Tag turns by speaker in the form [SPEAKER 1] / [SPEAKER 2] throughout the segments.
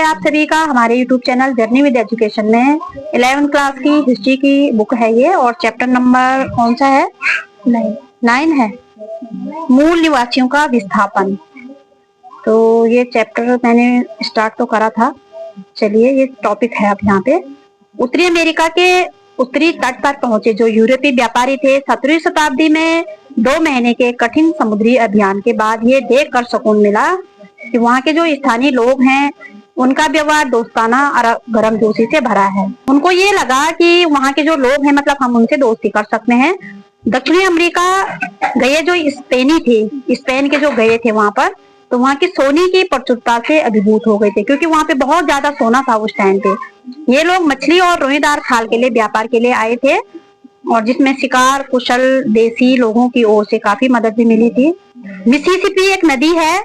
[SPEAKER 1] आप सभी का हमारे YouTube channel journey with education में 11th क्लास की हिस्ट्री की बुक है ये, और चैप्टर नंबर कौन सा है? 9 है, मूल निवासियों का विस्थापन। तो ये चैप्टर मैंने स्टार्ट तो करा था। चलिए, ये टॉपिक है अब यहाँ पे। उत्तरी अमेरिका के उत्तरी तट पर पहुंचे जो यूरोपीय व्यापारी थे 17वीं शताब्दी में 2 महीने के कठिन समुद्री अभियान के बाद ये देख कर सुकून मिला कि वहाँ के जो स्थानीय लोग हैं उनका व्यवहार दोस्ताना और गर्मजोशी से भरा है। उनको ये लगा कि वहाँ के जो लोग हैं मतलब हम उनसे दोस्ती कर सकते हैं। दक्षिणी अमेरिका गए जो स्पेनी थे, स्पेन के जो गए थे वहां पर, तो वहाँ की सोने की प्रचुरता से अभिभूत हो गए थे, क्योंकि वहाँ पे बहुत ज्यादा सोना था उस टाइम पे। ये लोग मछली और रोएदार खाल के लिए व्यापार के लिए आए थे, और जिसमें शिकार कुशल देसी लोगों की ओर से काफी मदद भी मिली थी। मिसिसिपी एक नदी है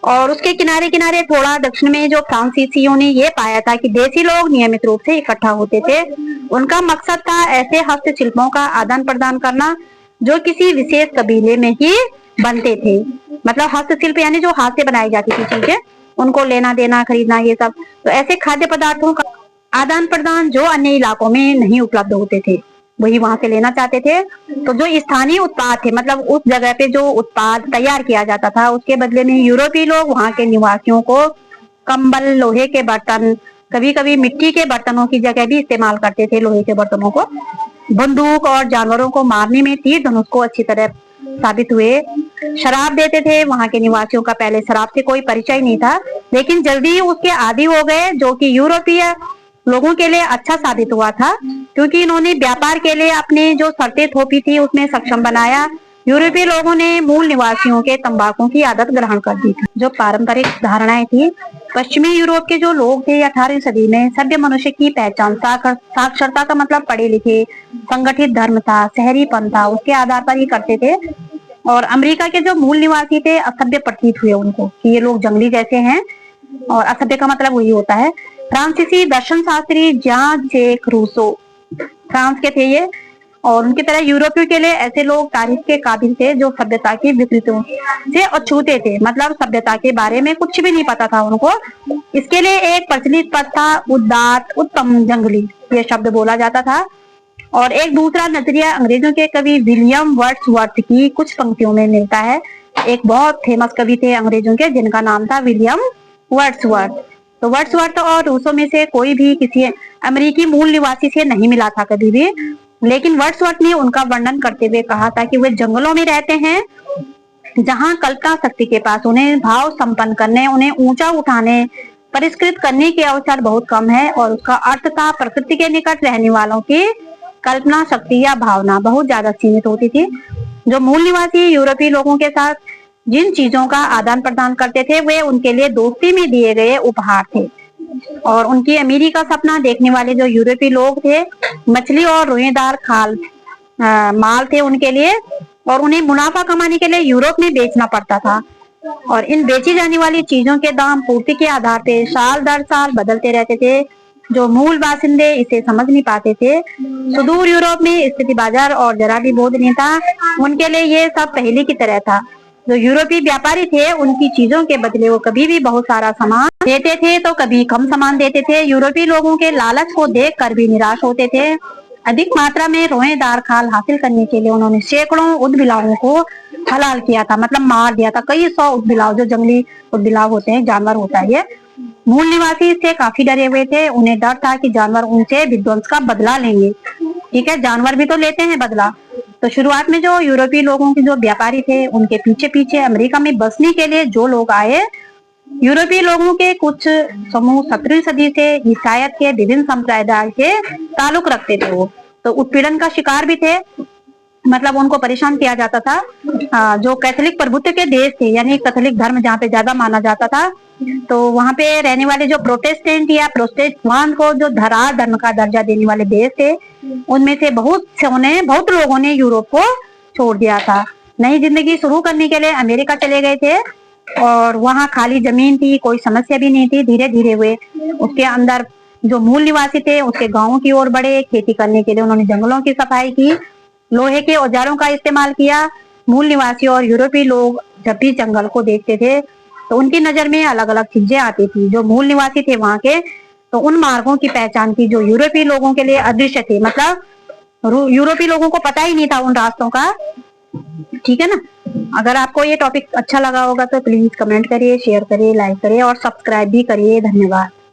[SPEAKER 1] और उसके किनारे किनारे थोड़ा दक्षिण में जो फ्रांसीसियों ने ये पाया था कि देसी लोग नियमित रूप से इकट्ठा होते थे। उनका मकसद था ऐसे हस्तशिल्पों का आदान प्रदान करना जो किसी विशेष कबीले में ही बनते थे। मतलब हस्तशिल्प यानी जो हाथ से बनाई जाती थी चीजें, उनको लेना देना खरीदना ये सब। तो ऐसे खाद्य पदार्थों का आदान प्रदान जो अन्य इलाकों में नहीं उपलब्ध होते थे, वही वहां से लेना चाहते थे। तो जो स्थानीय उत्पाद थे, मतलब उस जगह पे जो उत्पाद तैयार किया जाता था, उसके बदले में यूरोपीय लोग वहां के निवासियों को कंबल, लोहे के बर्तन, कभी कभी मिट्टी के बर्तनों की जगह भी इस्तेमाल करते थे लोहे के बर्तनों को। बंदूक और जानवरों को मारने में तीर धनुष को अच्छी तरह साबित हुए। शराब देते थे। वहां के निवासियों का पहले शराब से कोई परिचय नहीं था, लेकिन जल्दी उसके आदी हो गए, जो कि यूरोपीय लोगों के लिए अच्छा साबित हुआ था, क्योंकि इन्होंने व्यापार के लिए अपनी जो शर्तें थोपी थी उसमें सक्षम बनाया। यूरोपीय लोगों ने मूल निवासियों के तंबाकू की आदत ग्रहण कर दी थी। जो पारंपरिक धारणाएं थी, पश्चिमी यूरोप के जो लोग थे 18वीं सदी में सभ्य मनुष्य की पहचान साक्षरता का मतलब पढ़े लिखे, संगठित धर्म था, शहरीपन था, उसके आधार पर ही करते थे। और अमेरिका के जो मूल निवासी थे असभ्य प्रतीत हुए उनको कि ये लोग जंगली जैसे हैं, और असभ्य का मतलब वही होता है। फ्रांसीसी दर्शन शास्त्री जॉन जैक रूसो फ्रांस के थे ये, और उनकी तरह यूरोपियों के लिए ऐसे लोग तारीफ के काबिल थे जो सभ्यता की विकृतियों से अछूते थे। मतलब सभ्यता के बारे में कुछ भी नहीं पता था उनको। इसके लिए एक प्रचलित पद था उदात्त, उत्तम, जंगली, ये शब्द बोला जाता था। और एक दूसरा नजरिया अंग्रेजों के कवि विलियम वर्ड्सवर्थ की कुछ पंक्तियों में मिलता है। एक बहुत फेमस कवि थे अंग्रेजों के जिनका नाम था विलियम वर्ड्सवर्थ। तो वर्ड्सवर्थ और रूसो में से कोई भी किसी अमेरिकी मूल निवासी से नहीं मिला था कभी भी, लेकिन वर्ड्सवर्थ ने उनका वर्णन करते हुए कहा था कि वे जंगलों में रहते हैं जहां कल्पना शक्ति के पास उन्हें भाव संपन्न करने, उन्हें ऊंचा उठाने, परिष्कृत करने के अवसर बहुत कम है। और उसका अर्थ था प्रकृति के निकट रहने वालों की कल्पना शक्ति या भावना बहुत ज्यादा सीमित होती थी। जो मूल निवासी यूरोपीय लोगों के साथ जिन चीजों का आदान प्रदान करते थे वे उनके लिए दोस्ती में दिए गए उपहार थे। और उनकी अमीरी का सपना देखने वाले जो यूरोपीय लोग थे मछली और रोएदार खाल माल थे उनके लिए, और उन्हें मुनाफा कमाने के लिए यूरोप में बेचना पड़ता था। और इन बेची जाने वाली चीजों के दाम पूर्ति के आधार पर साल दर साल बदलते रहते थे। जो मूल बासिंदे इसे समझ नहीं पाते थे। सुदूर यूरोप में स्थिति बाजार और जरा भी बोध नहीं था, उनके लिए ये सब पहले की तरह था। जो यूरोपीय व्यापारी थे उनकी चीजों के बदले वो कभी भी बहुत सारा सामान देते थे तो कभी कम सामान देते थे। यूरोपीय लोगों के लालच को देखकर भी निराश होते थे। अधिक मात्रा में रोएदार खाल हासिल करने के लिए उन्होंने सैकड़ों उदबिलावों को हलाल किया था, मतलब मार दिया था। कई 100 उदबिलाव, जो जंगली उदबिलाव होते हैं, जानवर होता है ये। मूल निवासी इससे काफी डरे हुए थे। उन्हें डर था कि जानवर उनसे विध्वंस का बदला लेंगे। ठीक है, जानवर भी तो लेते हैं बदला। तो शुरुआत में जो यूरोपीय लोगों के जो व्यापारी थे उनके पीछे पीछे अमेरिका में बसने के लिए जो लोग आए, यूरोपीय लोगों के कुछ समूह 17वीं सदी से ईसाईयत के विभिन्न संप्रदाय के ताल्लुक रखते थे। वो तो उत्पीड़न का शिकार भी थे, मतलब उनको परेशान किया जाता था। जो कैथोलिक प्रभुत्व के देश थे, यानी कैथोलिक धर्म जहाँ पे ज्यादा माना जाता था, तो वहाँ पे रहने वाले जो प्रोटेस्टेंट या प्रोटेस्टेंट को जो धर्म का दर्जा देने वाले देश थे, उनमें से बहुत लोगों ने यूरोप को छोड़ दिया था। नई जिंदगी शुरू करने के लिए अमेरिका चले गए थे, और वहाँ खाली जमीन थी, कोई समस्या भी नहीं थी। धीरे धीरे हुए उसके अंदर जो मूल निवासी थे उसके गाँवों की ओर बढ़े। खेती करने के लिए उन्होंने जंगलों की सफाई की, लोहे के औजारों का इस्तेमाल किया। मूल निवासी और यूरोपीय लोग जब भी जंगल को देखते थे तो उनकी नजर में अलग अलग चीजें आती थी। जो मूल निवासी थे वहां के, तो उन मार्गों की पहचान की जो यूरोपीय लोगों के लिए अदृश्य थे, मतलब यूरोपीय लोगों को पता ही नहीं था उन रास्तों का। ठीक है ना। अगर आपको ये टॉपिक अच्छा लगा होगा तो प्लीज कमेंट करिए, शेयर करिए, लाइक करिए और सब्सक्राइब भी करिए। धन्यवाद।